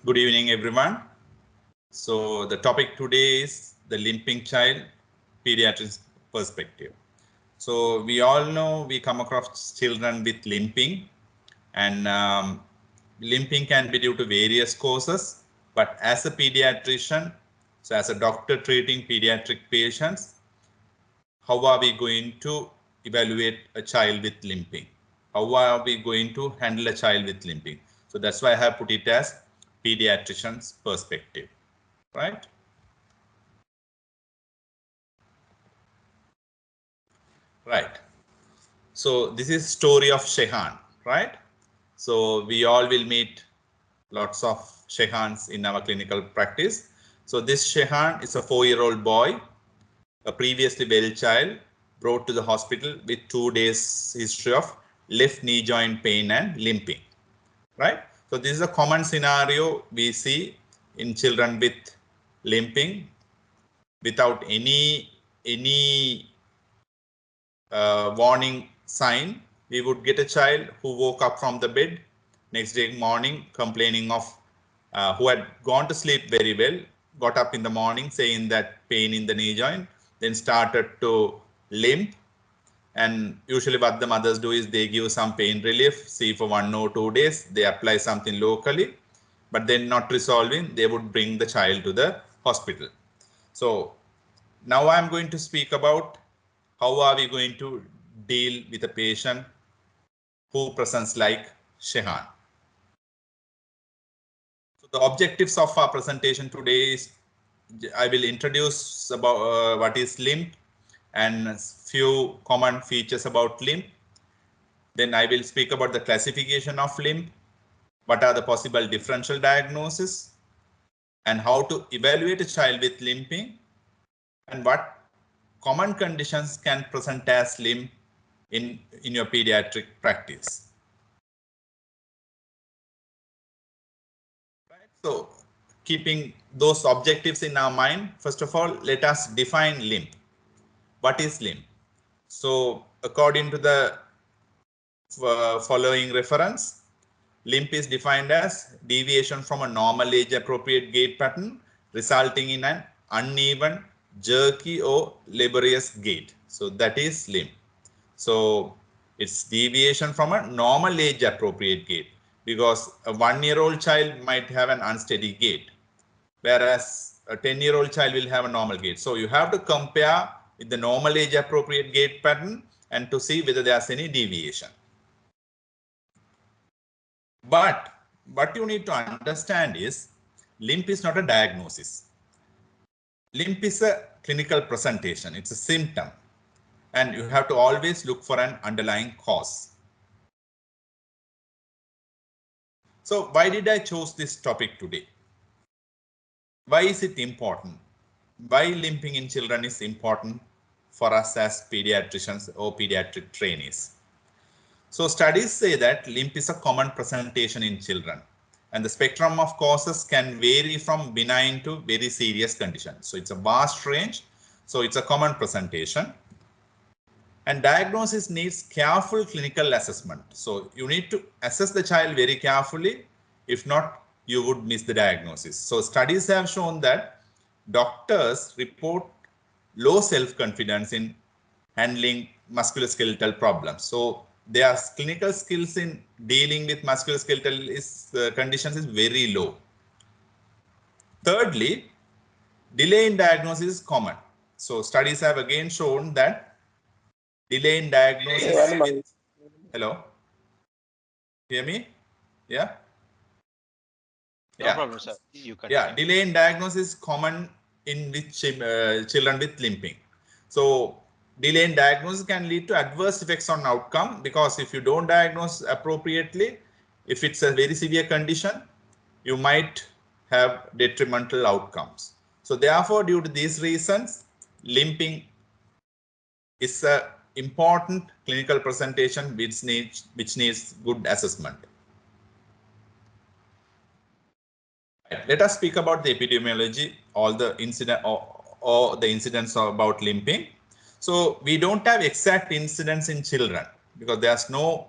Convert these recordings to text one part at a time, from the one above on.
Good evening, everyone. So the topic today is the limping child, pediatric perspective. So we all know we come across children with limping, and limping can be due to various causes. But as a pediatrician, so as a doctor treating pediatric patients, how are we going to evaluate a child with limping? How are we going to handle a child with limping? So that's why I have put it as pediatrician's perspective, right? Right. So this is story of Shehan, right? So we all will meet lots of Shehans in our clinical practice. So this Shehan is a 4-year-old boy, a previously well child, brought to the hospital with 2 days history of left knee joint pain and limping, right? So this is a common scenario we see in children with limping without any warning sign. We would get a child who woke up from the bed next day morning complaining of who had gone to sleep very well, got up in the morning saying that pain in the knee joint, then started to limp. And usually what the mothers do is they give some pain relief, see for 1 or 2 days, they apply something locally, but then not resolving, they would bring the child to the hospital. So now I'm going to speak about how are we going to deal with a patient who presents like Shehan. So the objectives of our presentation today is I will introduce about what is limp and few common features about limp. Then I will speak about the classification of limp, what are the possible differential diagnoses, and how to evaluate a child with limping, and what common conditions can present as limp in your pediatric practice. Right? So keeping those objectives in our mind, first of all, let us define limp. What is limp? So according to the following reference, limp is defined as deviation from a normal age appropriate gait pattern resulting in an uneven, jerky or laborious gait. So that is limp. So it's deviation from a normal age appropriate gait, because a 1-year-old child might have an unsteady gait, whereas a 10-year-old child will have a normal gait. So you have to compare with the normal age appropriate gait pattern and to see whether there's any deviation. But what you need to understand is limp is not a diagnosis. Limp is a clinical presentation. It's a symptom. And you have to always look for an underlying cause. So why did I choose this topic today? Why is it important? Why limping in children is important for us as pediatricians or pediatric trainees? So studies say that limp is a common presentation in children, and the spectrum of causes can vary from benign to very serious conditions. So it's a vast range. So it's a common presentation. And diagnosis needs careful clinical assessment. So you need to assess the child very carefully. If not, you would miss the diagnosis. So studies have shown that doctors report low self-confidence in handling musculoskeletal problems. So their clinical skills in dealing with musculoskeletal conditions is very low. Thirdly, delay in diagnosis is common. So studies have again shown that delay in diagnosis with, hello, hear me? Yeah. No problem, sir. You continue. Yeah, delay in diagnosis is common in with children with limping. So delay in diagnosis can lead to adverse effects on outcome, because if you don't diagnose appropriately, if it's a very severe condition, you might have detrimental outcomes. So therefore, due to these reasons, limping is an important clinical presentation which needs good assessment. Let us speak about the epidemiology, all the incident or the incidents about limping. So we don't have exact incidents in children because there's no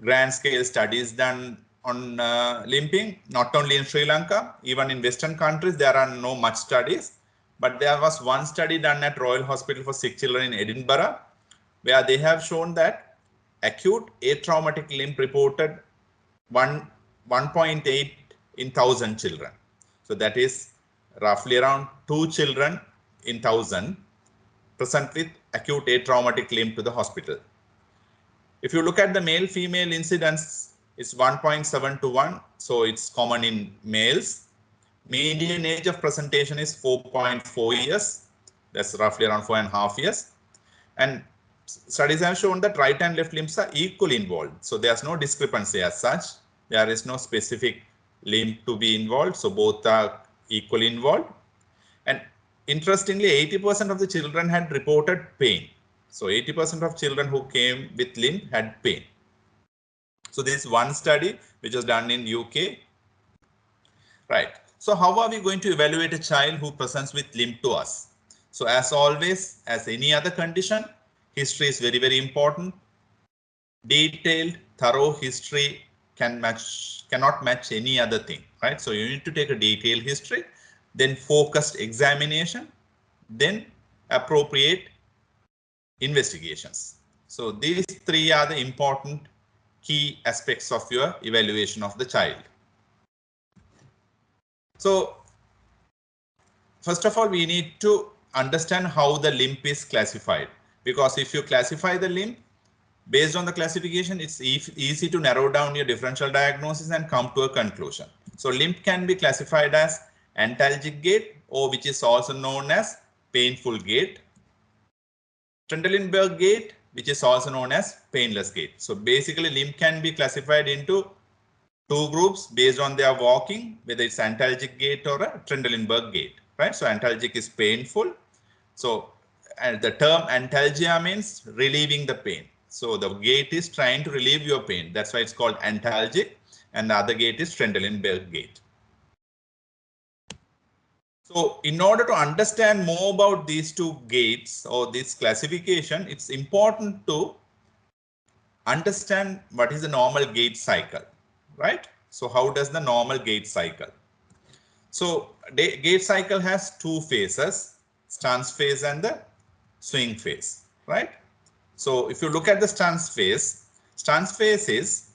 grand scale studies done on limping, not only in Sri Lanka, even in Western countries, there are no much studies. But there was one study done at Royal Hospital for Sick Children in Edinburgh, where they have shown that acute atraumatic limp reported 1.8 in 1,000 children. So that is roughly around 2 children in 1,000 present with acute atraumatic limp to the hospital. If you look at the male-female incidence, it's 1.7 to 1. So it's common in males. Median age of presentation is 4.4 years. That's roughly around 4.5 years. And studies have shown that right and left limbs are equally involved. So there's no discrepancy as such. There is no specific limb to be involved. So both are equally involved. And interestingly, 80% of the children had reported pain. So 80% of children who came with limp had pain. So this is one study which was done in UK. Right. So how are we going to evaluate a child who presents with limp to us? So as always, as any other condition, history is very, very important. Detailed, thorough history cannot match any other thing, right? So you need to take a detailed history, then focused examination, then appropriate investigations. So these three are the important key aspects of your evaluation of the child. So first of all, we need to understand how the limp is classified, because if you classify the limp based on the classification, it's easy to narrow down your differential diagnosis and come to a conclusion. So limp can be classified as antalgic gait, or which is also known as painful gait. Trendelenburg gait, which is also known as painless gait. So basically limp can be classified into two groups based on their walking, whether it's antalgic gait or a Trendelenburg gait, right? So antalgic is painful. So the term antalgia means relieving the pain. So the gait is trying to relieve your pain. That's why it's called antalgic, and the other gait is Trendelenburg gait. So in order to understand more about these two gaits or this classification, it's important to understand what is the normal gait cycle, right? So how does the normal gait cycle? So gait cycle has two phases, stance phase and the swing phase, right? So if you look at the stance phase is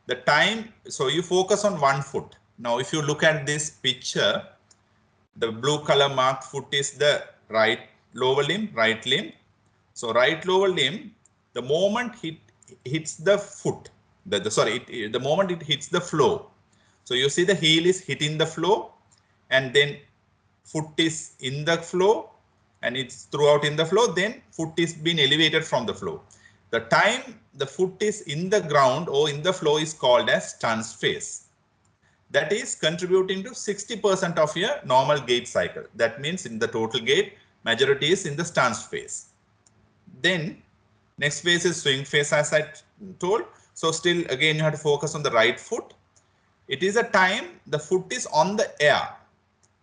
the time. So you focus on one foot. Now, if you look at this picture, the blue color marked foot is the right lower limb, right limb. So right lower limb, the moment it hits the foot, the moment it hits the floor. So you see the heel is hitting the floor, and then foot is in the floor, and it's throughout in the floor, then foot is being elevated from the floor. The time the foot is in the ground or in the floor is called as stance phase. That is contributing to 60% of your normal gait cycle. That means in the total gait, majority is in the stance phase. Then next phase is swing phase, as I told. So still again you have to focus on the right foot. It is a time the foot is on the air.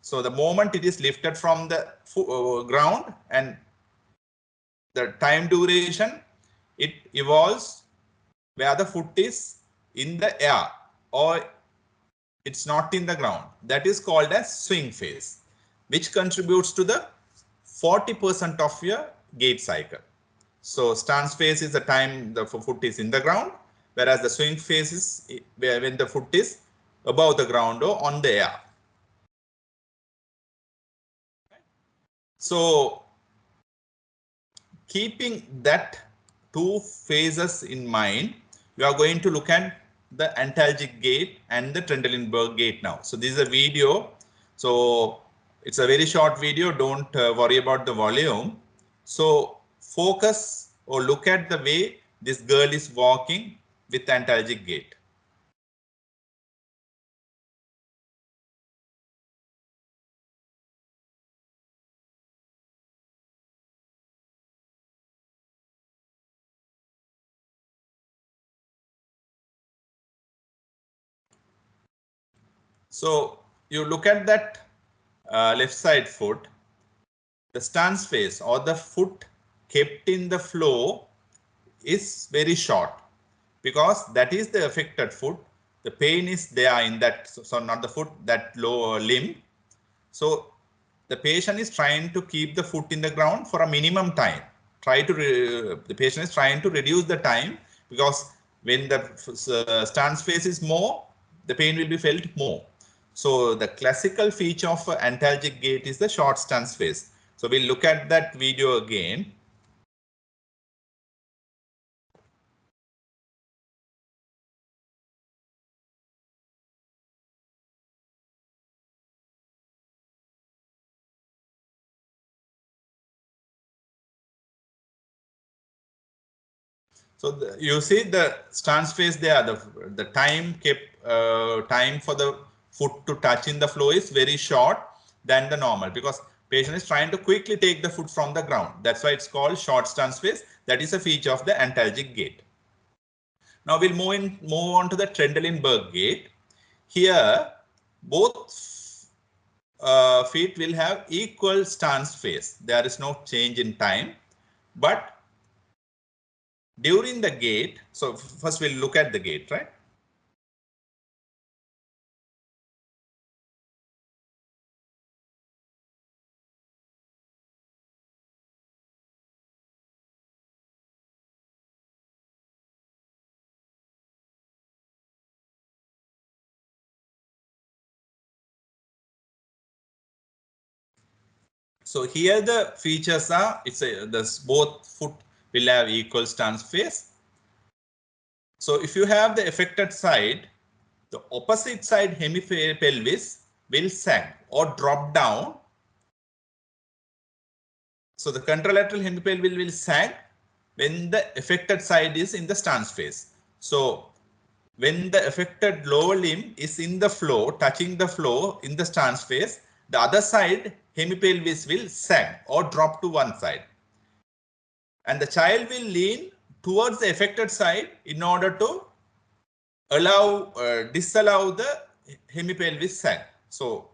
So the moment it is lifted from the ground, and the time duration, it evolves where the foot is in the air or it's not in the ground. That is called as swing phase, which contributes to the 40% of your gait cycle. So stance phase is the time the foot is in the ground, whereas the swing phase is when the foot is above the ground or on the air. So keeping that two phases in mind, we are going to look at the antalgic gait and the Trendelenburg gait now. So this is a video. So it's a very short video. Don't worry about the volume. So focus or look at the way this girl is walking with antalgic gait. So you look at that left side foot, the stance phase or the foot kept in the floor is very short, because that is the affected foot. the pain is there in that, so not the foot, that lower limb. So the patient is trying to keep the foot in the ground for a minimum time. The patient is trying to reduce the time, because when the stance phase is more, the pain will be felt more. So the classical feature of antalgic gait is the short stance phase. So we'll look at that video again. So you see the stance phase there, the time time for the foot to touch in the floor is very short than the normal, because patient is trying to quickly take the foot from the ground. That's why it's called short stance phase. That is a feature of the antalgic gait. Now we'll move on to the Trendelenburg gait. Here, both feet will have equal stance phase. There is no change in time, but during the gait, so first we'll look at the gait, right? So here the features are, both foot will have equal stance phase. So if you have the affected side, the opposite side hemipelvis will sag or drop down. So the contralateral hemipelvis will sag when the affected side is in the stance phase. So when the affected lower limb is in the floor, touching the floor in the stance phase, the other side hemipelvis will sag or drop to one side. And the child will lean towards the affected side in order to disallow the hemipelvis sag. So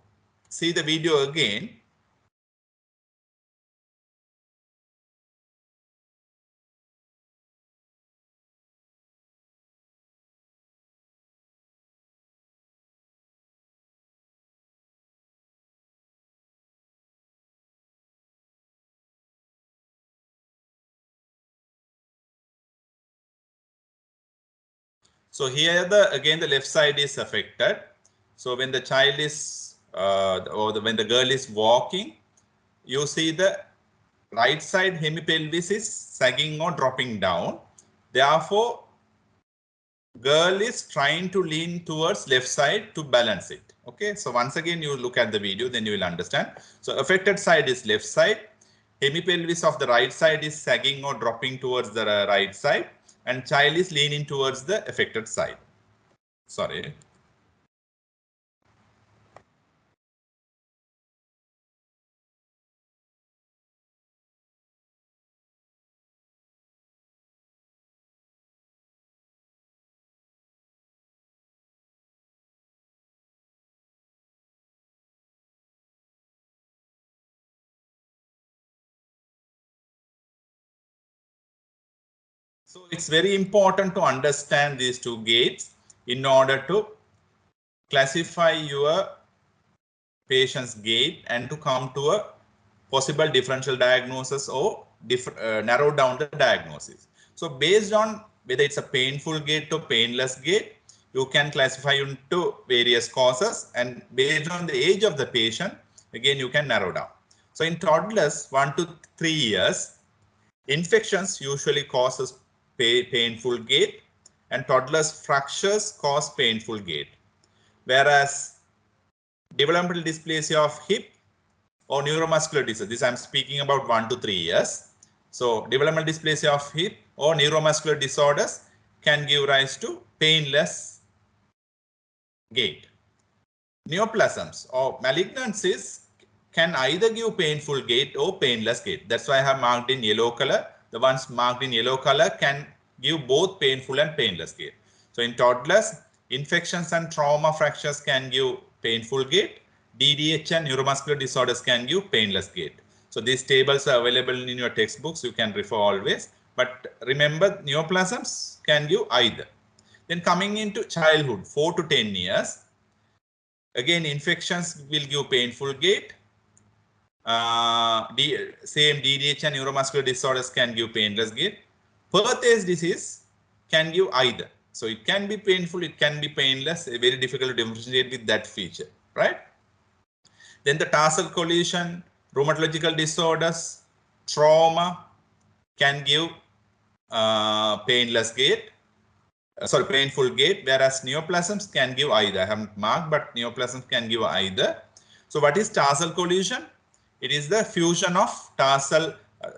see the video again. So here again the left side is affected. So when the child is when the girl is walking, you see the right side hemipelvis is sagging or dropping down. Therefore, girl is trying to lean towards left side to balance it. Okay, so once again you look at the video, then you will understand. So affected side is left side. Hemipelvis of the right side is sagging or dropping towards the right side, and child is leaning towards the affected side. Sorry. So it's very important to understand these two gaits in order to classify your patient's gait and to come to a possible differential diagnosis or narrow down the diagnosis. So based on whether it's a painful gait or painless gait, you can classify into various causes, and based on the age of the patient, again you can narrow down. So in toddlers 1 to 3 years, infections usually causes painful gait, and toddlers fractures cause painful gait. Whereas developmental dysplasia of hip or neuromuscular disease, this I'm speaking about 1 to 3 years. So developmental dysplasia of hip or neuromuscular disorders can give rise to painless gait. Neoplasms or malignancies can either give painful gait or painless gait. That's why I have marked in yellow color. The ones marked in yellow color can give both painful and painless gait. So in toddlers, infections and trauma fractures can give painful gait. DDH and neuromuscular disorders can give painless gait. So these tables are available in your textbooks. You can refer always. But remember, neoplasms can give either. Then coming into childhood, 4 to 10 years, again, infections will give painful gait. Same DDH and neuromuscular disorders can give painless gait. Perthes disease can give either. So it can be painful, it can be painless, very difficult to differentiate with that feature, right? Then the tarsal collision, rheumatological disorders, trauma can give painless gait. Painful gait, whereas neoplasms can give either. I haven't marked, but neoplasms can give either. So what is tarsal collision? It is the fusion of tarsal,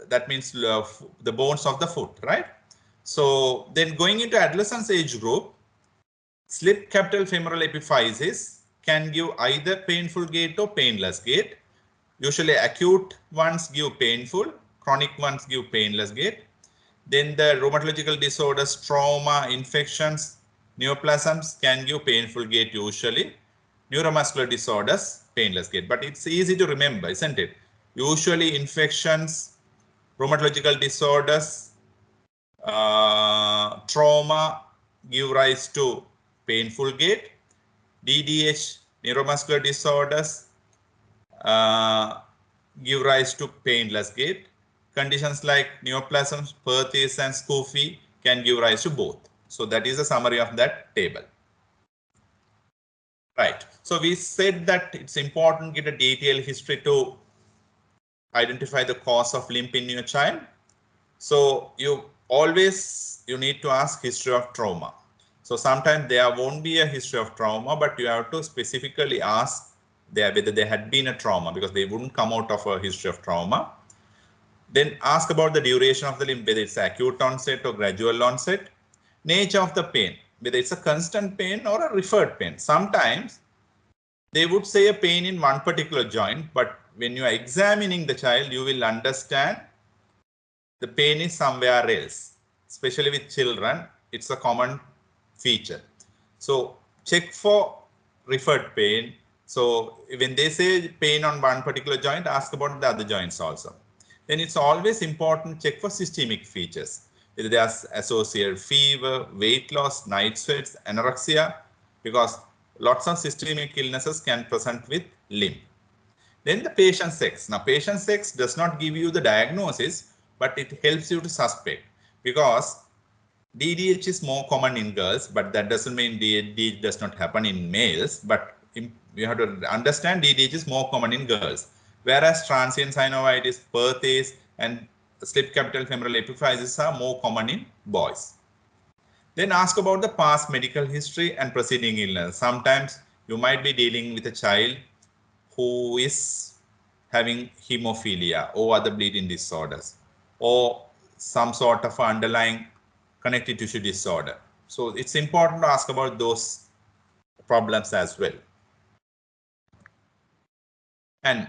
that means the bones of the foot, right? So then going into adolescence age group, slip capital femoral epiphysis can give either painful gait or painless gait. Usually acute ones give painful, chronic ones give painless gait. Then the rheumatological disorders, trauma, infections, neoplasms can give painful gait usually. Neuromuscular disorders, painless gait. But it's easy to remember, isn't it? Usually infections, rheumatological disorders, trauma give rise to painful gait. DDH, neuromuscular disorders, give rise to painless gait. Conditions like neoplasms, Perthes, and SCFE can give rise to both. So that is a summary of that table. Right. So we said that it's important to get a detailed history to identify the cause of limp in your child. So you need to ask history of trauma. So sometimes there won't be a history of trauma, but you have to specifically ask whether there had been a trauma, because they wouldn't come out of a history of trauma. Then ask about the duration of the limp, whether it's acute onset or gradual onset. Nature of the pain, whether it's a constant pain or a referred pain. Sometimes they would say a pain in one particular joint, but when you are examining the child, you will understand the pain is somewhere else. Especially with children, it's a common feature. So check for referred pain. So when they say pain on one particular joint, ask about the other joints also. Then it's always important to check for systemic features. Whether they are associated fever, weight loss, night sweats, anorexia, because lots of systemic illnesses can present with limp. Then the patient sex. Now, patient sex does not give you the diagnosis, but it helps you to suspect, because DDH is more common in girls, but that doesn't mean DDH does not happen in males. But you have to understand DDH is more common in girls, whereas transient synovitis, Perthes, and slip capital femoral epiphysis are more common in boys. Then ask about the past medical history and preceding illness. Sometimes you might be dealing with a child who is having hemophilia or other bleeding disorders, or some sort of underlying connective tissue disorder. So it's important to ask about those problems as well. And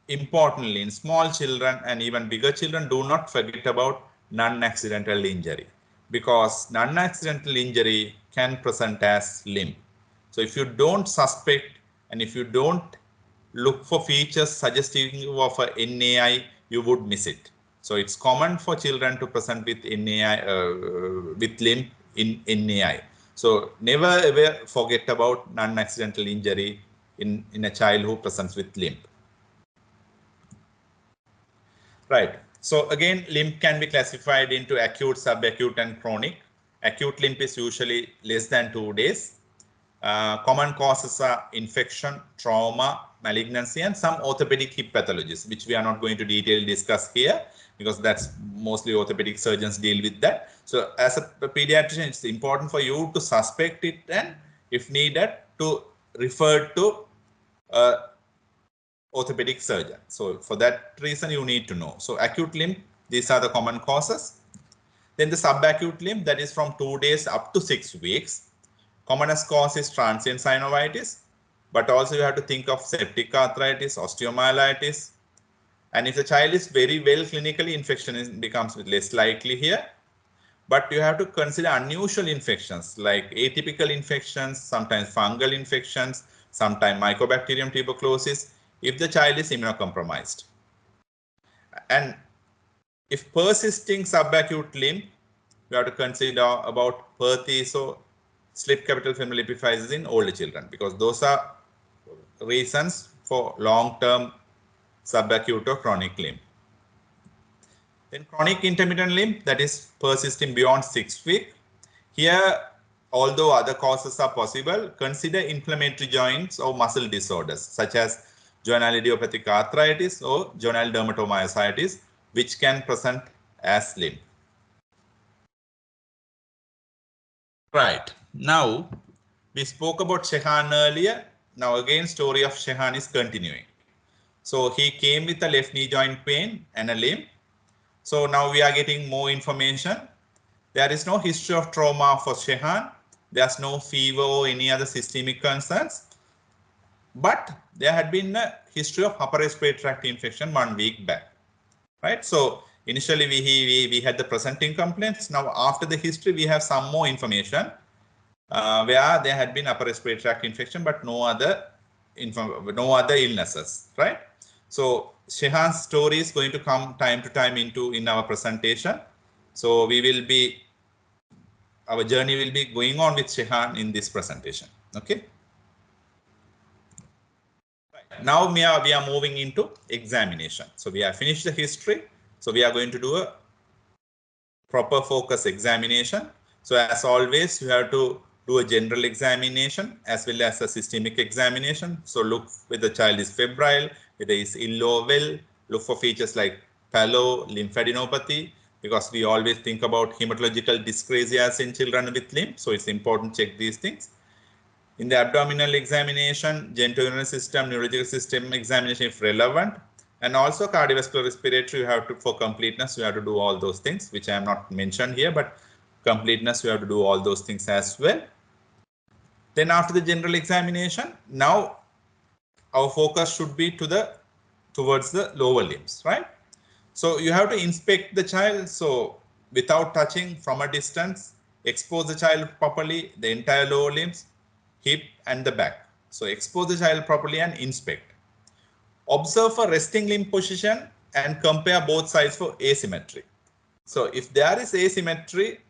importantly, in small children and even bigger children, do not forget about non-accidental injury, because non-accidental injury can present as limp. So if you don't suspect and if you don't look for features suggestive of a NAI, you would miss it. So it's common for children to present with NAI, with limp in NAI. So never ever forget about non-accidental injury in a child who presents with limp. Right. So again, limp can be classified into acute, subacute, and chronic. Acute limp is usually less than 2 days. Common causes are infection, trauma, malignancy, and some orthopedic hip pathologies, which we are not going to detail discuss here, because that's mostly orthopedic surgeons deal with that. So as a pediatrician, it's important for you to suspect it, and if needed, to refer to orthopedic surgeon. So for that reason, you need to know. So acute limp, these are the common causes. Then the subacute limp, that is from 2 days up to 6 weeks. Commonest cause is transient synovitis, but also you have to think of septic arthritis, osteomyelitis. And if the child is very well clinically, infection becomes less likely here. But you have to consider unusual infections like atypical infections, sometimes fungal infections, sometimes Mycobacterium tuberculosis, if the child is immunocompromised. And if persisting subacute limp, you have to consider about Perthes or slip capital femoral epiphysis in older children, because those are reasons for long-term subacute or chronic limp. Then chronic intermittent limp, that is persisting beyond 6 weeks. Here, although other causes are possible, consider inflammatory joints or muscle disorders such as juvenile idiopathic arthritis or juvenile dermatomyositis, which can present as limp. Right. Now, we spoke about Shehan earlier. Now again, story of Shehan is continuing. So he came with a left knee joint pain and a limp. So now we are getting more information. There is no history of trauma for Shehan. There's no fever or any other systemic concerns. But there had been a history of upper respiratory tract infection 1 week back. Right? So initially we had the presenting complaints. Now after the history, we have some more information where there had been upper respiratory tract infection, but no other illnesses. Right? So Shehan's story is going to come time to time in our presentation. So our journey will be going on with Shehan in this presentation. Okay. Right. Now we are moving into examination. So we have finished the history. So we are going to do a proper focus examination. So as always, you have to do a general examination as well as a systemic examination. So look whether the child is febrile, whether is ill or well. Look for features like palo, lymphadenopathy, because we always think about hematological dysplasias in children with limp. So it's important to check these things. In the abdominal examination, genitourinary system, neurological system examination if relevant, and also cardiovascular respiratory, you have to, for completeness, you have to do all those things, which I am not mentioned here, but completeness, you have to do all those things as well. Then after the general examination, now our focus should be towards the lower limbs, right? So you have to inspect the child. So without touching, from a distance, expose the child properly, the entire lower limbs, hip and the back. So expose the child properly and inspect. Observe a resting limb position and compare both sides for asymmetry. So if there is asymmetry,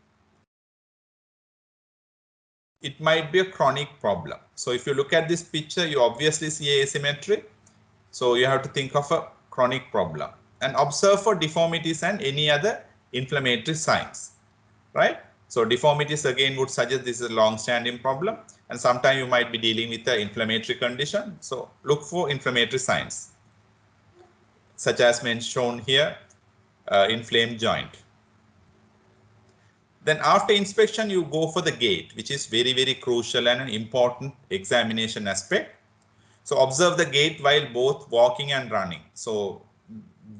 it might be a chronic problem. So if you look at this picture, you obviously see asymmetry. So you have to think of a chronic problem and observe for deformities and any other inflammatory signs, right? So deformities again would suggest this is a long-standing problem, and sometimes you might be dealing with an inflammatory condition. So look for inflammatory signs, such as shown here, inflamed joint. Then after inspection, you go for the gait, which is very, very crucial and an important examination aspect. So observe the gait while both walking and running. So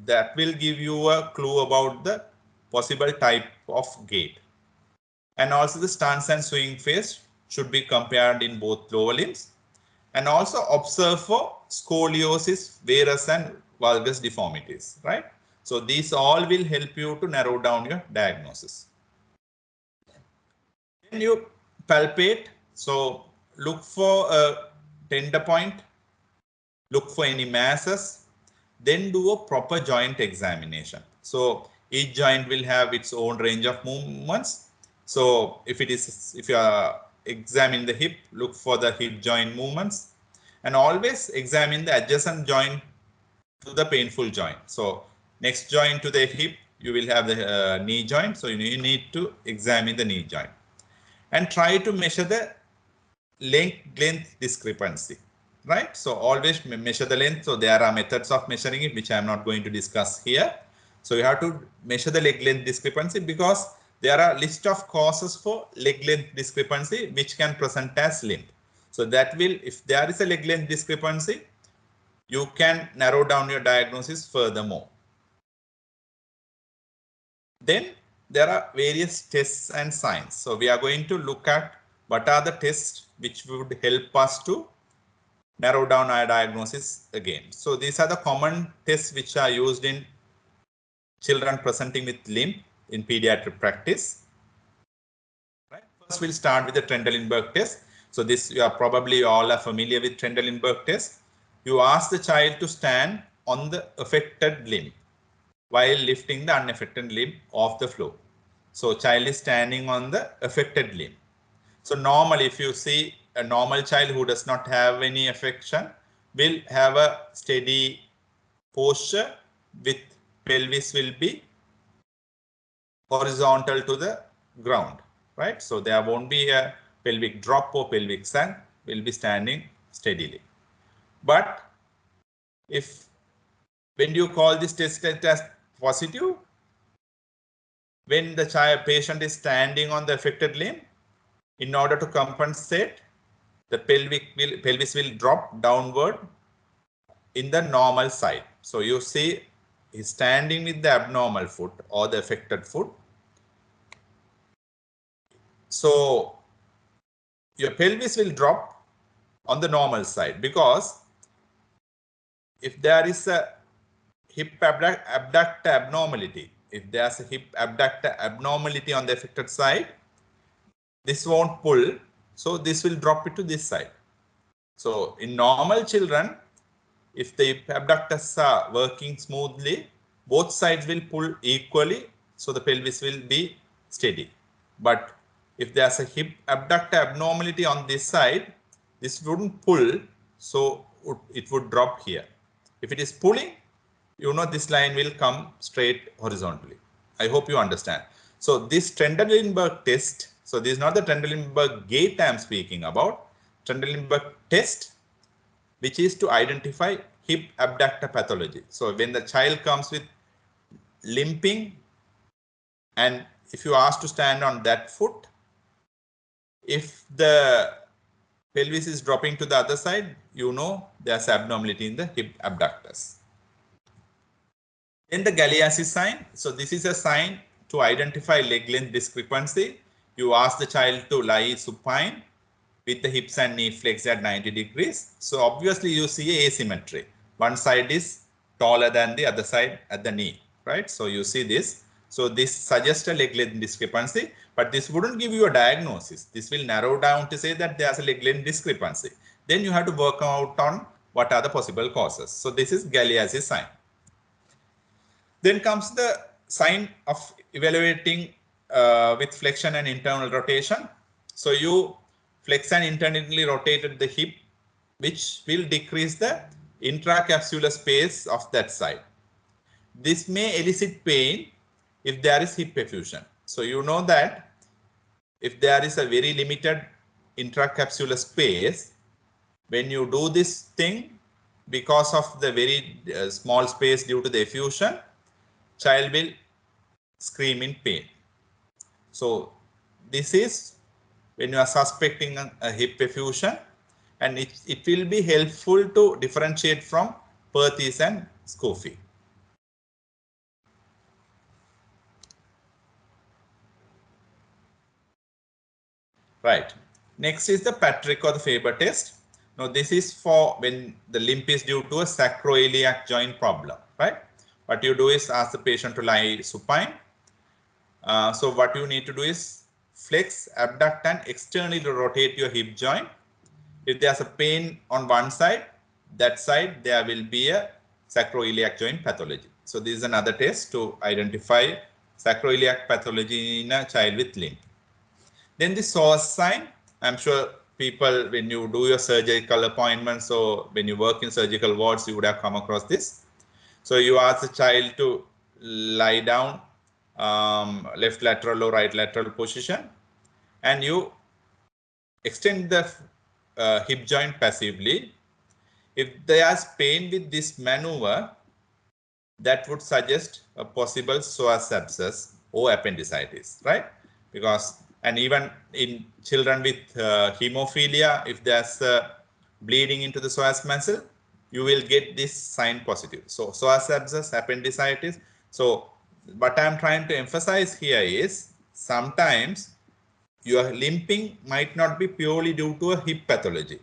that will give you a clue about the possible type of gait. And also the stance and swing phase should be compared in both lower limbs. And also observe for scoliosis, varus and valgus deformities, right? So these all will help you to narrow down your diagnosis. Then you palpate. So look for a tender point, look for any masses, then do a proper joint examination. So each joint will have its own range of movements. So if you are examining the hip, look for the hip joint movements, and always examine the adjacent joint to the painful joint. So next joint to the hip, you will have the knee joint. So you need to examine the knee joint and try to measure the length discrepancy, right? So always measure the length. So there are methods of measuring it, which I am not going to discuss here. So you have to measure the leg length discrepancy, because there are a list of causes for leg length discrepancy which can present as limp. So that will, if there is a leg length discrepancy, you can narrow down your diagnosis furthermore. Then there are various tests and signs. So we are going to look at what are the tests which would help us to narrow down our diagnosis again. So these are the common tests which are used in children presenting with limp in pediatric practice. Right. First, we'll start with the Trendelenburg test. So this, you are probably all are familiar with Trendelenburg test. You ask the child to stand on the affected limb while lifting the unaffected limb off the floor. So child is standing on the affected limb. So normally, if you see a normal child who does not have any affection, will have a steady posture with pelvis will be horizontal to the ground, right? So there won't be a pelvic drop or pelvic sag, will be standing steadily. But if when you call this test as positive, when the patient is standing on the affected limb, in order to compensate, the pelvis will drop downward in the normal side. So you see he's standing with the abnormal foot or the affected foot. So your pelvis will drop on the normal side, because if there is a hip abductor abnormality, if there's a hip abductor abnormality on the affected side, this won't pull, so this will drop it to this side. So in normal children, if the hip abductors are working smoothly, both sides will pull equally, so the pelvis will be steady. But if there's a hip abductor abnormality on this side, this wouldn't pull, so it would drop here. If it is pulling, you know this line will come straight horizontally. I hope you understand. So this Trendelenburg test, so this is not the Trendelenburg gait I am speaking about, Trendelenburg test, which is to identify hip abductor pathology. So when the child comes with limping, and if you ask to stand on that foot, if the pelvis is dropping to the other side, you know there's abnormality in the hip abductors. Then the Galeazzi sign. So this is a sign to identify leg length discrepancy. You ask the child to lie supine with the hips and knee flexed at 90 degrees. So obviously you see asymmetry. One side is taller than the other side at the knee, right? So you see this. So this suggests a leg length discrepancy, but this wouldn't give you a diagnosis. This will narrow down to say that there's a leg length discrepancy. Then you have to work out on what are the possible causes. So this is Galeazzi sign. Then comes the sign of evaluating with flexion and internal rotation. So you flex and internally rotated the hip, which will decrease the intracapsular space of that side. This may elicit pain if there is hip effusion. So you know that if there is a very limited intracapsular space, when you do this thing, because of the very small space due to the effusion, child will scream in pain. So this is when you are suspecting a hip effusion, and it will be helpful to differentiate from Perthes and SCFE. Right. Next is the Patrick or the FABER test. Now this is for when the limp is due to a sacroiliac joint problem, right? What you do is ask the patient to lie supine. So what you need to do is flex, abduct and externally rotate your hip joint. If there's a pain on one side, that side there will be a sacroiliac joint pathology. So this is another test to identify sacroiliac pathology in a child with limp. Then the source sign. I'm sure people, when you do your surgical appointments or when you work in surgical wards, you would have come across this. So you ask the child to lie down, left lateral or right lateral position, and you extend the hip joint passively. If there's pain with this maneuver, that would suggest a possible psoas abscess or appendicitis, right? Because, and even in children with hemophilia, if there's bleeding into the psoas muscle, you will get this sign positive. So psoas abscess, appendicitis. So what I'm trying to emphasize here is sometimes your limping might not be purely due to a hip pathology.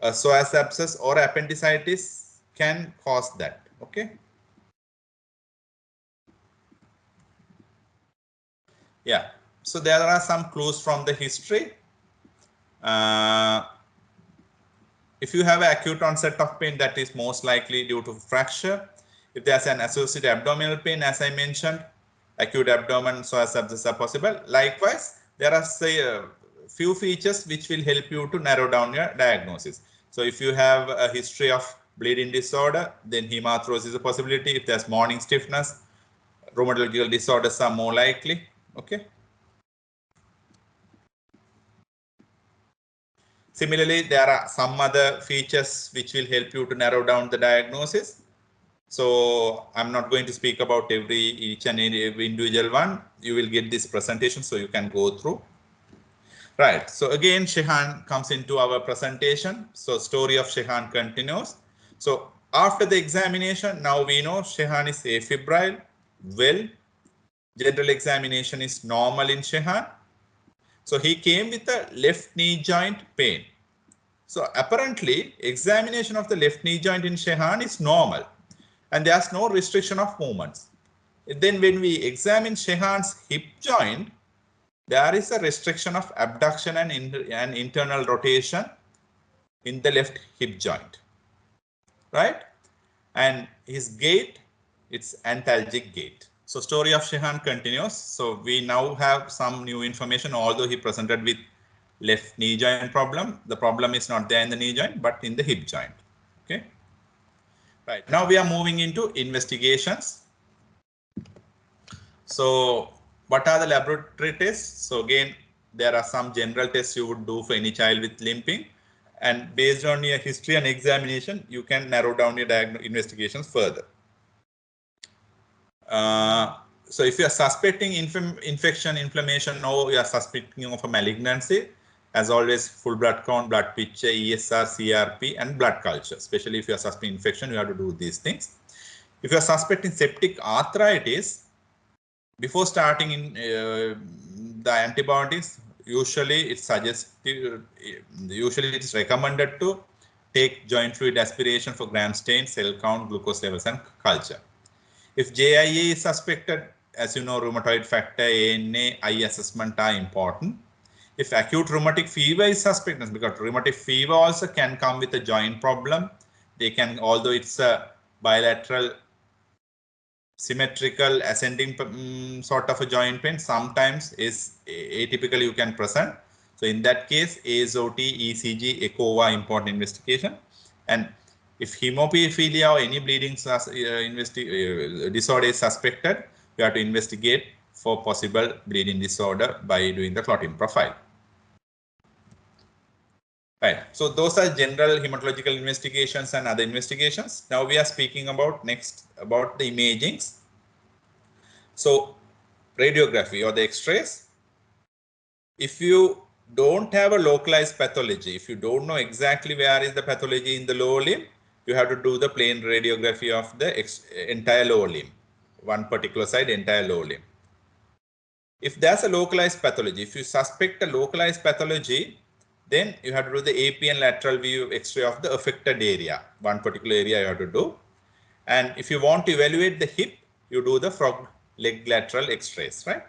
A psoas abscess or appendicitis can cause that, okay? Yeah, so there are some clues from the history. If you have an acute onset of pain, that is most likely due to fracture. If there's an associated abdominal pain, as I mentioned, acute abdomen psoas abscess are possible. Likewise, there are say few features which will help you to narrow down your diagnosis. So if you have a history of bleeding disorder, then hemarthrosis is a possibility. If there's morning stiffness, rheumatological disorders are more likely. Okay. Similarly, there are some other features which will help you to narrow down the diagnosis. So I'm not going to speak about each and every individual one. You will get this presentation so you can go through. Right. So again, Shehan comes into our presentation. So story of Shehan continues. So after the examination, now we know Shehan is afebrile. Well, general examination is normal in Shehan. So he came with a left knee joint pain. So apparently, examination of the left knee joint in Shehan is normal, and there's no restriction of movements. Then when we examine Shehan's hip joint, there is a restriction of abduction and internal rotation in the left hip joint, right? And his gait, it's antalgic gait. So story of Shehan continues. So we now have some new information, although he presented with left knee joint problem. The problem is not there in the knee joint, but in the hip joint. Okay. Right. Now we are moving into investigations. So what are the laboratory tests? So again, there are some general tests you would do for any child with limping. And based on your history and examination, you can narrow down your investigations further. So if you are suspecting infection, inflammation, or you are suspecting of a malignancy, as always, full blood count, blood picture, ESR, CRP, and blood culture. Especially if you are suspecting infection, you have to do these things. If you are suspecting septic arthritis, before starting in the antibiotics, usually it's suggested, usually it's recommended to take joint fluid aspiration for gram stain, cell count, glucose levels, and culture. If JIA is suspected, as you know, rheumatoid factor, ANA, eye assessment are important. If acute rheumatic fever is suspected, because rheumatic fever also can come with a joint problem, they can, although it's a bilateral symmetrical ascending sort of a joint pain, sometimes is atypical you can present. So in that case, ASOT, ECG, echo are important investigation. And if hemophilia or any bleeding disorder is suspected, you have to investigate for possible bleeding disorder by doing the clotting profile. Right. So those are general hematological investigations and other investigations. Now we are speaking about next about the imagings. So radiography or the X-rays. If you don't have a localized pathology, if you don't know exactly where is the pathology in the lower limb, you have to do the plain radiography of the entire lower limb, one particular side, entire lower limb. If there's a localized pathology, if you suspect a localized pathology, then you have to do the AP and lateral view X-ray of the affected area, one particular area you have to do. And if you want to evaluate the hip, you do the frog leg lateral X-rays, right?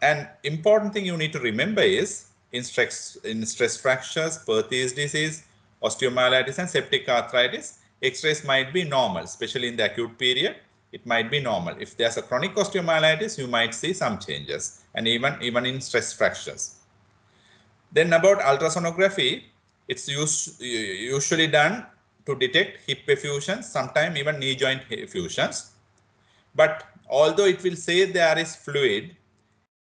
And important thing you need to remember is in stress fractures, Perthes disease, osteomyelitis, and septic arthritis, X-rays might be normal, especially in the acute period. It might be normal. If there's a chronic osteomyelitis, you might see some changes, and even in stress fractures. Then about ultrasonography, it's usually done to detect hip effusions, sometimes even knee joint effusions. But although it will say there is fluid,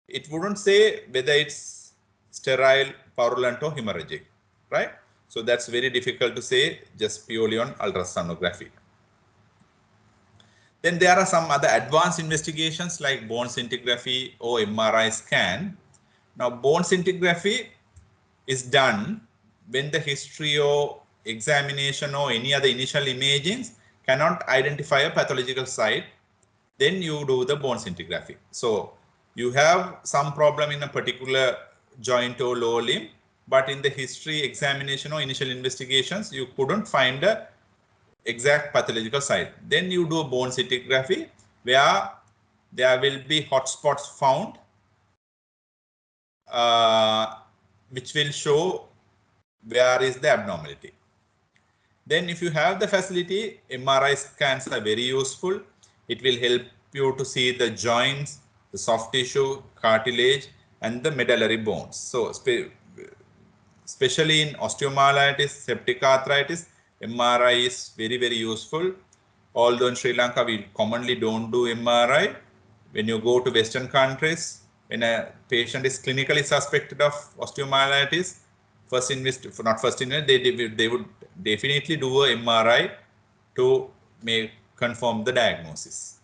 it wouldn't say whether it's sterile, purulent, or hemorrhagic, right? So that's very difficult to say just purely on ultrasonography. Then there are some other advanced investigations like bone scintigraphy or MRI scan. Now, bone scintigraphy is done when the history or examination or any other initial imagings cannot identify a pathological site. Then you do the bone scintigraphy. So you have some problem in a particular joint or lower limb, but in the history examination or initial investigations, you couldn't find a exact pathological site. Then you do a bone scintigraphy where there will be hotspots found, which will show where is the abnormality. Then if you have the facility, MRI scans are very useful. It will help you to see the joints, the soft tissue, cartilage, and the medullary bones. So especially in osteomyelitis, septic arthritis, MRI is very, very useful. Although in Sri Lanka, we commonly don't do MRI. When you go to Western countries, when a patient is clinically suspected of osteomyelitis, they would definitely do a MRI to confirm the diagnosis.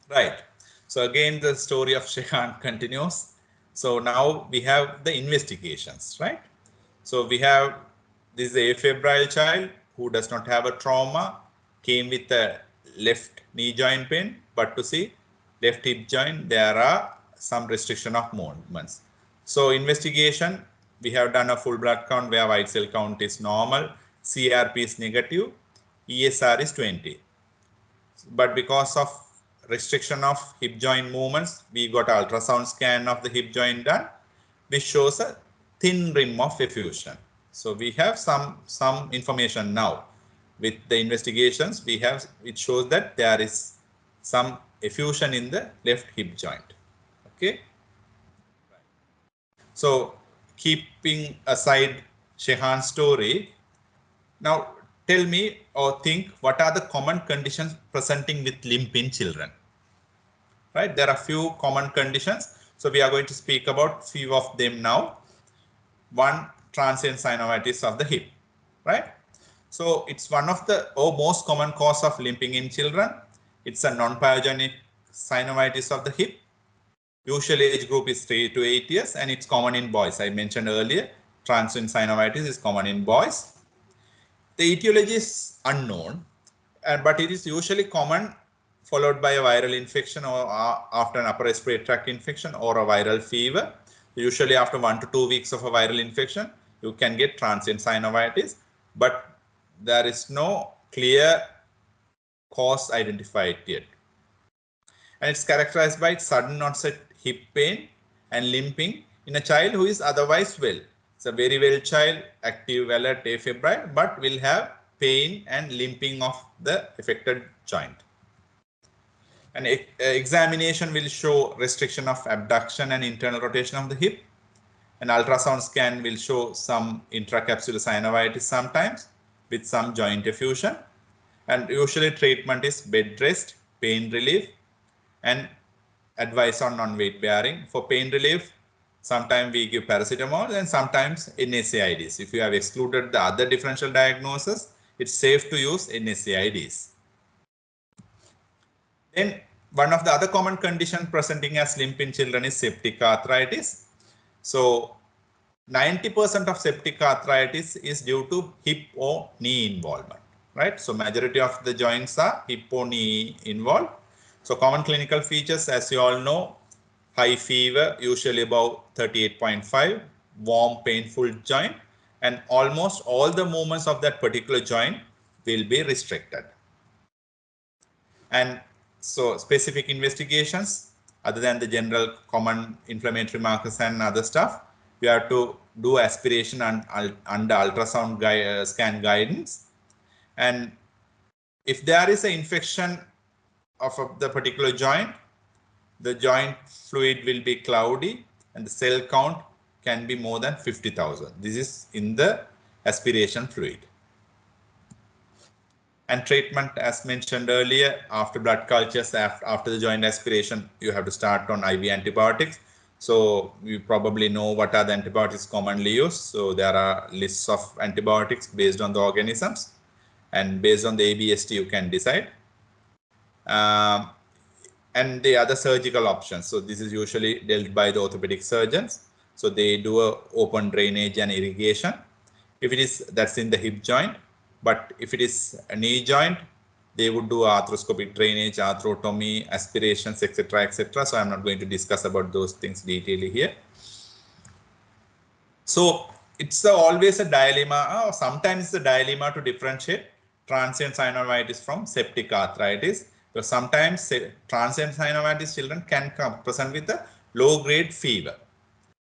Right. So again, the story of Shehan continues. So now we have the investigations, right? So we have this is a febrile child who does not have a trauma, came with a left knee joint pain, but to see left hip joint, there are some restriction of movements. So investigation, we have done a full blood count where white cell count is normal, CRP is negative, ESR is 20. But because of restriction of hip joint movements, we got ultrasound scan of the hip joint done, which shows a thin rim of effusion. So we have some information now. With the investigations, it shows that there is some effusion in the left hip joint. Okay. So keeping aside Shehan's story, now tell me or think what are the common conditions presenting with limp in children? Right, there are few common conditions. So we are going to speak about few of them now. One, transient synovitis of the hip, right? So it's one of the most common cause of limping in children. It's a non-pyogenic synovitis of the hip. Usually age group is 3 to 8 years and it's common in boys. I mentioned earlier, transient synovitis is common in boys. The etiology is unknown, but it is usually common followed by a viral infection or after an upper respiratory tract infection or a viral fever. Usually after 1 to 2 weeks of a viral infection, you can get transient synovitis, but there is no clear cause identified yet. And it's characterized by sudden onset hip pain and limping in a child who is otherwise well. It's a very well child, active, alert, afebrile, but will have pain and limping of the affected joint. An examination will show restriction of abduction and internal rotation of the hip. An ultrasound scan will show some intracapsular synovitis sometimes with some joint effusion. And usually treatment is bed rest, pain relief, and advice on non-weight bearing. For pain relief, sometimes we give paracetamol and sometimes NSAIDs. If you have excluded the other differential diagnosis, it's safe to use NSAIDs. Then one of the other common conditions presenting as limp in children is septic arthritis. So 90% of septic arthritis is due to hip or knee involvement, right? So majority of the joints are hip or knee involved. So common clinical features, as you all know, high fever, usually about 38.5, warm, painful joint, and almost all the movements of that particular joint will be restricted. And so specific investigations, other than the general common inflammatory markers and other stuff, we have to do aspiration under ultrasound scan guidance. And if there is an infection of the particular joint, the joint fluid will be cloudy and the cell count can be more than 50,000. This is in the aspiration fluid. And treatment, as mentioned earlier, after blood cultures, after the joint aspiration, you have to start on IV antibiotics. So you probably know what are the antibiotics commonly used. So there are lists of antibiotics based on the organisms, and based on the ABST, you can decide. And the other surgical options. So this is usually dealt by the orthopedic surgeons. So they do a open drainage and irrigation. If it is, that's in the hip joint. But if it is a knee joint, they would do arthroscopic drainage, arthrotomy, aspirations, etc., etc. So I'm not going to discuss about those things detailedly here. So it's always a dilemma, or sometimes it's a dilemma to differentiate transient synovitis from septic arthritis. Because sometimes transient synovitis children can present with a low-grade fever.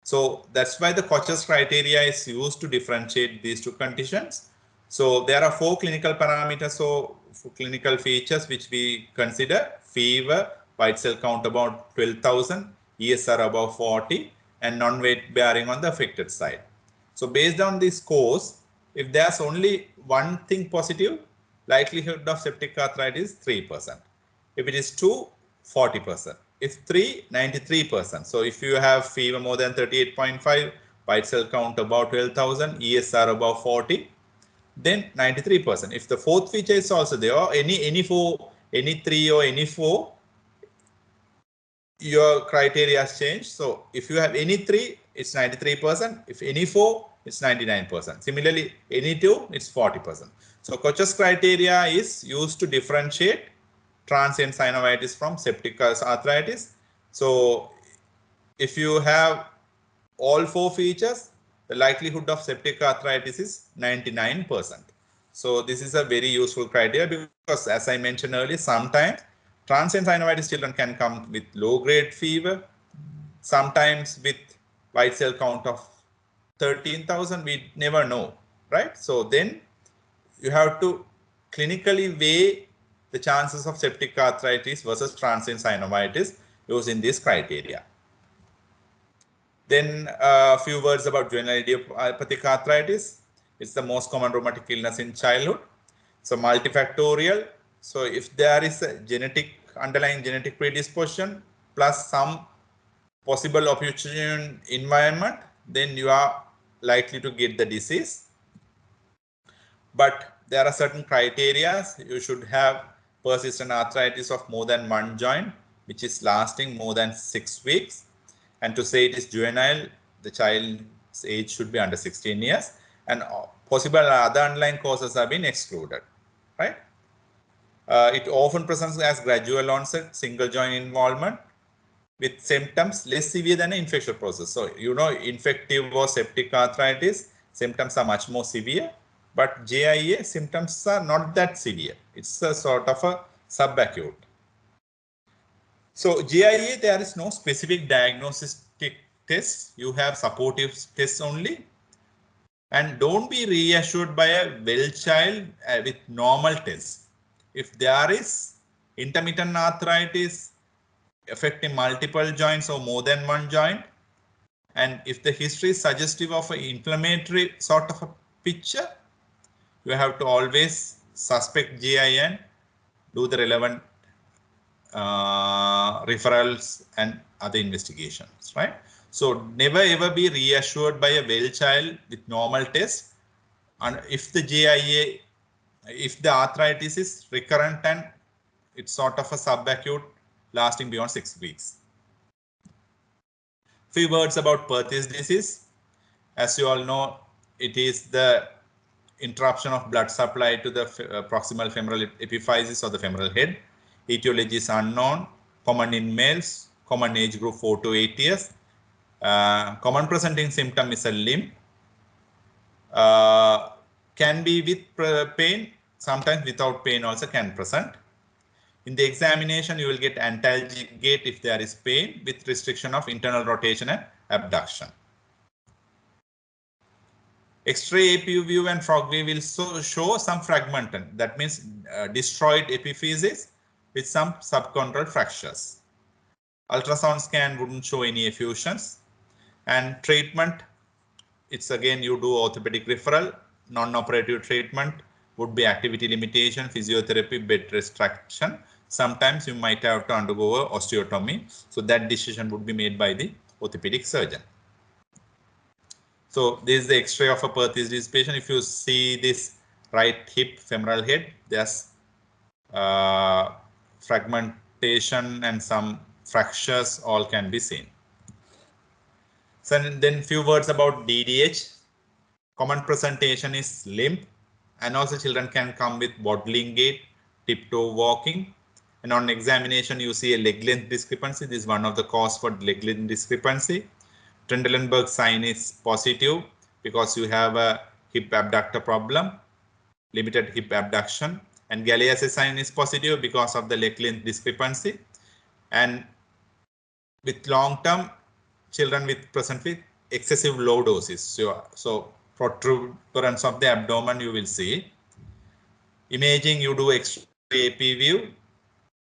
So that's why the Koch's criteria is used to differentiate these two conditions. So there are 4 clinical parameters, so clinical features which we consider: fever, white cell count about 12,000, ESR above 40, and non-weight bearing on the affected side. So based on this scores, if there's only one thing positive, likelihood of septic arthritis is 3%. If it is 2, 40%. If 3, 93%. So if you have fever more than 38.5, white cell count about 12,000, ESR above 40, then 93%. If the fourth feature is also there, or any 4, any 3 or any 4, your criteria has changed. So if you have any 3, it's 93%. If any 4, it's 99%. Similarly, any 2, it's 40%. So Koch's criteria is used to differentiate transient synovitis from septic arthritis. So if you have all 4 features, the likelihood of septic arthritis is 99%. So this is a very useful criteria because, as I mentioned earlier, sometimes transient synovitis children can come with low-grade fever, sometimes with white cell count of 13,000, we never know, right? So then you have to clinically weigh the chances of septic arthritis versus transient synovitis using this criteria. Then a few words about juvenile idiopathic arthritis. It's the most common rheumatic illness in childhood. So multifactorial. So if there is a underlying genetic predisposition plus some possible opportune environment, then you are likely to get the disease. But there are certain criteria. You should have persistent arthritis of more than one joint, which is lasting more than 6 weeks. And to say it is juvenile, the child's age should be under 16 years, and possible other underlying causes have been excluded, right? It often presents as gradual onset, single joint involvement with symptoms less severe than an infectious process. So, you know, infective or septic arthritis, symptoms are much more severe, but JIA symptoms are not that severe. It's a sort of a subacute. So GIA, there is no specific diagnostic test. You have supportive tests only. And don't be reassured by a well child with normal tests. If there is intermittent arthritis affecting multiple joints or more than one joint, and if the history is suggestive of an inflammatory sort of a picture, you have to always suspect GIA and do the relevant referrals and other investigations, right? So never ever be reassured by a well child with normal test, and if the GIA, if the arthritis is recurrent and it's sort of a subacute lasting beyond 6 weeks. Few words about Perthes disease. As you all know, it is the interruption of blood supply to the proximal femoral epiphysis or the femoral head. Etiology is unknown, common in males, common age group 4 to 8 years. Common presenting symptom is a limp. Can be with pain, sometimes without pain also can present. In the examination, you will get antalgic gait if there is pain with restriction of internal rotation and abduction. X-ray AP view and frog view will show some fragmentation. That means destroyed epiphysis with some subchondral fractures. Ultrasound scan wouldn't show any effusions. And treatment, it's again you do orthopedic referral. Non-operative treatment would be activity limitation, physiotherapy, bed restriction. Sometimes you might have to undergo osteotomy. So that decision would be made by the orthopedic surgeon. So this is the X-ray of a Perthes disease patient. If you see this right hip femoral head, there's fragmentation and some fractures all can be seen. So then few words about DDH. Common presentation is limp, and also children can come with waddling gait, tiptoe walking. And on examination, you see a leg length discrepancy. This is one of the cause for leg length discrepancy. Trendelenburg sign is positive because you have a hip abductor problem, limited hip abduction. And Galeazzi sign is positive because of the leg length discrepancy. And with long term, children with present with excessive lordosis. So protuberance of the abdomen you will see. Imaging, you do X-ray AP view.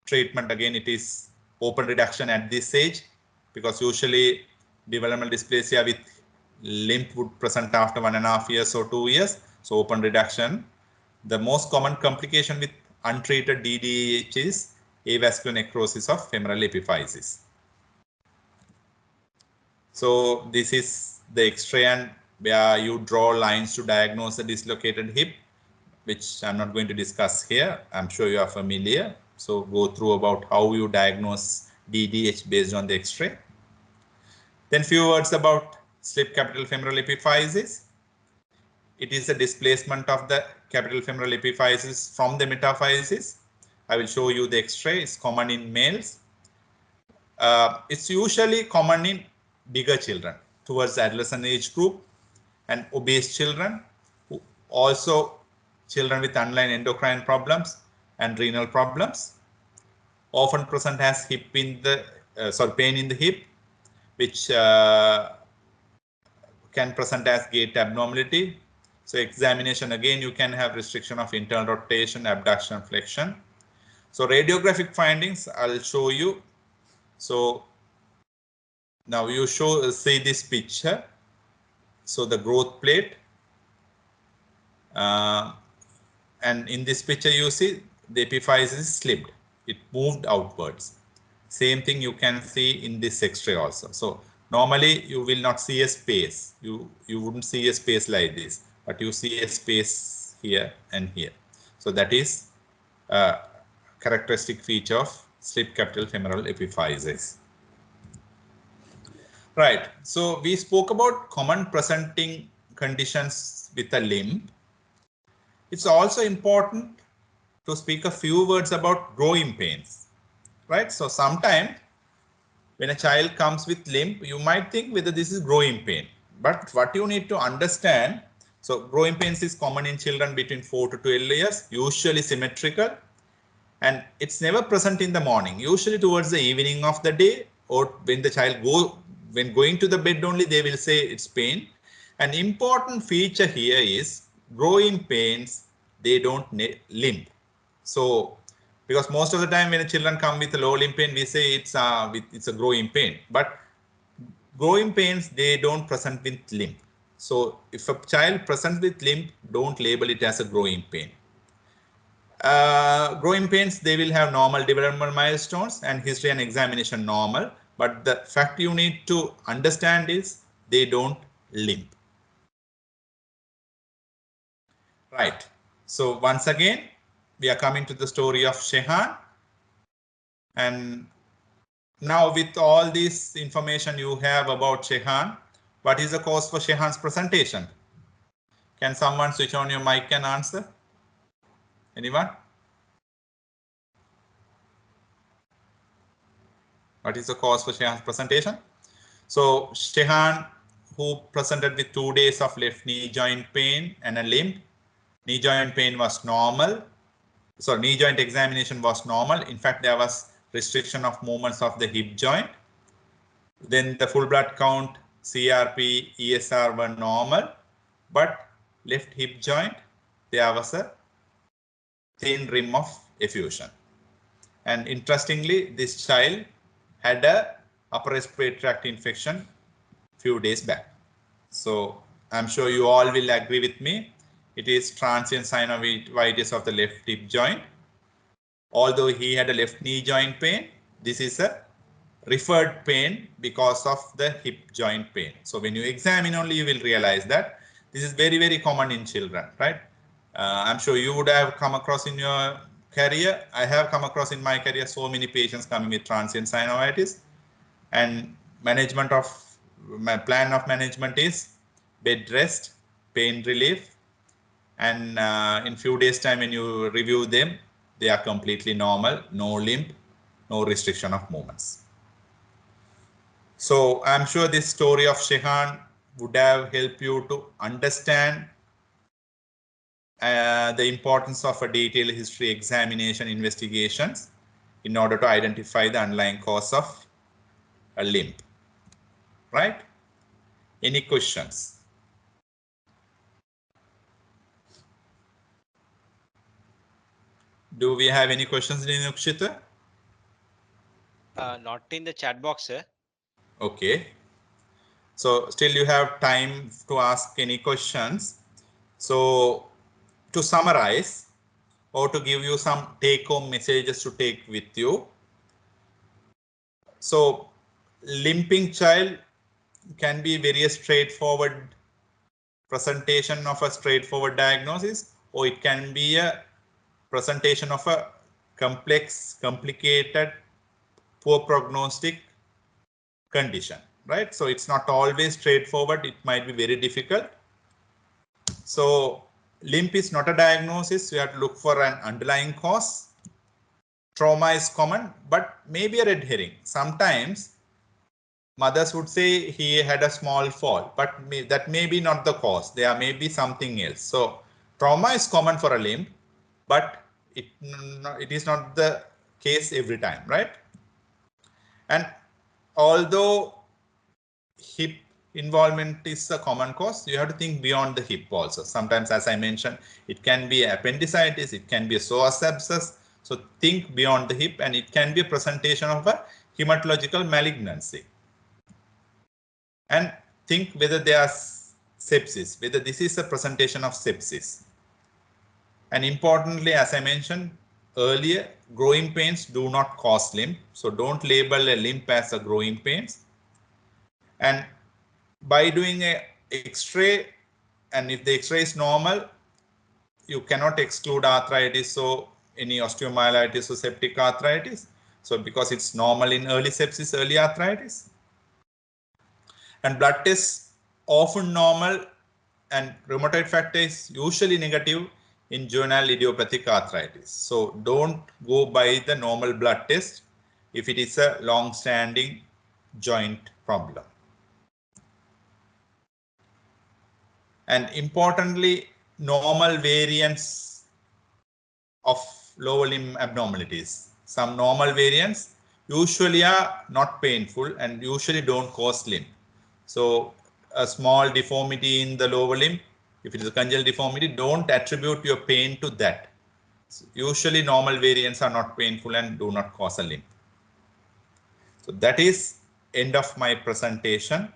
Treatment, again, it is open reduction at this age, because usually developmental dysplasia with limp would present after 1.5 years or 2 years. So open reduction. The most common complication with untreated DDH is avascular necrosis of femoral epiphysis. So this is the X-ray, and where you draw lines to diagnose the dislocated hip, which I'm not going to discuss here. I'm sure you are familiar. So go through about how you diagnose DDH based on the X-ray. Then few words about slip capital femoral epiphysis. It is the displacement of the capital femoral epiphysis from the metaphysis. I will show you the X-ray. It's common in males. It's usually common in bigger children towards the adolescent age group, and obese children, also children with underlying endocrine problems and renal problems. Often present as hip in the pain in the hip, which can present as gait abnormality. So examination, again, you can have restriction of internal rotation, abduction, flexion. So radiographic findings, I'll show you. So now you see this picture. So the growth plate, and in this picture you see the epiphysis is slipped. It moved outwards. Same thing you can see in this X-ray also. So normally you will not see a space. You wouldn't see a space like this, but you see a space here and here. So that is a characteristic feature of slip capital femoral epiphysis. Right. So we spoke about common presenting conditions with a limp. It's also important to speak a few words about growing pains. Right. So sometimes when a child comes with limp, you might think whether this is growing pain. But what you need to understand, so growing pains is common in children between 4 to 12 years, usually symmetrical, and it's never present in the morning. Usually towards the evening of the day, or when the child when going to the bed only, they will say it's pain. An important feature here is growing pains, they don't limp. So because most of the time when the children come with a low limb pain, we say it's a growing pain, but growing pains, they don't present with limp. So if a child presents with limp, don't label it as a growing pain. Growing pains, they will have normal developmental milestones and history and examination normal, but the fact you need to understand is they don't limp. Right. So once again, we are coming to the story of Shehan. And now with all this information you have about Shehan, what is the cause for Shehan's presentation? Can someone switch on your mic and answer? Anyone? What is the cause for Shehan's presentation? So Shehan, who presented with 2 days of left knee joint pain and a limp. Knee joint pain was normal. So knee joint examination was normal. In fact, there was restriction of movements of the hip joint. Then the full blood count, CRP, ESR were normal, but left hip joint, there was a thin rim of effusion. And interestingly, this child had a upper respiratory tract infection few days back. So I'm sure you all will agree with me. It is transient synovitis of the left hip joint. Although he had a left knee joint pain, this is a referred pain because of the hip joint pain. So when you examine only, you will realize that this is very, very common in children, right? I'm sure you would have come across in your career. I have come across in my career so many patients coming with transient synovitis, and my plan of management is bed rest, pain relief, and in few days time when you review them, they are completely normal, no limp, no restriction of movements. So I'm sure this story of Shehan would have helped you to understand the importance of a detailed history examination investigations in order to identify the underlying cause of a limp. Right? Any questions? Do we have any questions, Nukshita? Not in the chat box, sir. Okay. So still you have time to ask any questions. So to summarize or to give you some take-home messages to take with you. So limping child can be very straightforward presentation of a straightforward diagnosis, or it can be a presentation of a complex, complicated, poor prognostic condition, right? So it's not always straightforward. It might be very difficult. So limp is not a diagnosis. You have to look for an underlying cause. Trauma is common, but maybe a red herring. Sometimes mothers would say he had a small fall, but that may be not the cause. There may be something else. So trauma is common for a limp, but it is not the case every time, right? And although hip involvement is a common cause, you have to think beyond the hip also. Sometimes, as I mentioned, it can be appendicitis, it can be a psoas abscess. So think beyond the hip, and it can be a presentation of a hematological malignancy. And think whether there are sepsis, whether this is a presentation of sepsis. And importantly, as I mentioned earlier, growing pains do not cause limp. So don't label a limp as a growing pains. And by doing a X-ray, and if the X-ray is normal, you cannot exclude arthritis or any osteomyelitis or septic arthritis. So because it's normal in early sepsis, early arthritis. And blood tests often normal, and rheumatoid factor is usually negative in juvenile idiopathic arthritis. So don't go by the normal blood test if it is a long-standing joint problem. And importantly, normal variants of lower limb abnormalities. Some normal variants usually are not painful and usually don't cause limp. So a small deformity in the lower limb, if it is a congenital deformity, don't attribute your pain to that. So usually normal variants are not painful and do not cause a limp. So that is end of my presentation.